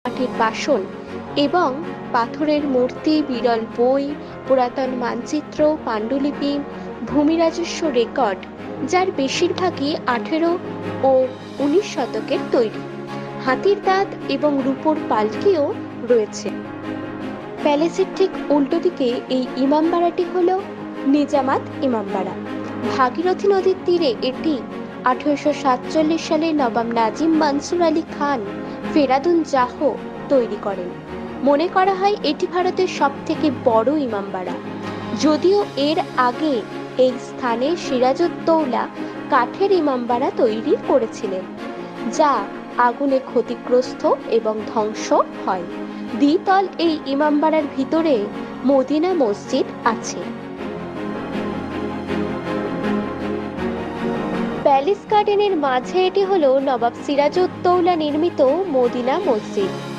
মাটির বাসন এবং পাথরের মূর্তি, বিরল বই, পুরাতন মানচিত্র, পাণ্ডুলিপি, ভূমি রাজস্ব রেকর্ড, যার বেশিরভাগই 18 ও 19 শতকের তৈরি। হাতির দাঁত এবং রূপোর পালকিও রয়েছে। প্যালেসের ঠিক উল্টো দিকে এই ইমামবাড়াটি হলো নিজামাত ইমামবাড়া। ভাগীরথী নদীর তীরে এটি 1847 সালে নবাব নাজিম মানসুর আলী খান ফেরাদুন জাহ তৈরি করেন। মনে করা হয় এটি ভারতের সবথেকে বড় ইমামবাড়া, যদিও এর আগে এই স্থানে সিরাজউদ্দৌলা কাঠের ইমামবাড়া তৈরি করেছিলেন, যা আগুনে ক্ষতিগ্রস্ত এবং ধ্বংস হয়। দ্বিতল এই ইমামবাড়ার ভিতরে মদিনা মসজিদ আছে। প্যালেস গার্ডেনের মাঝে এটি হলো নবাব সিরাজউদ্দৌলা নির্মিত মদিনা মসজিদ।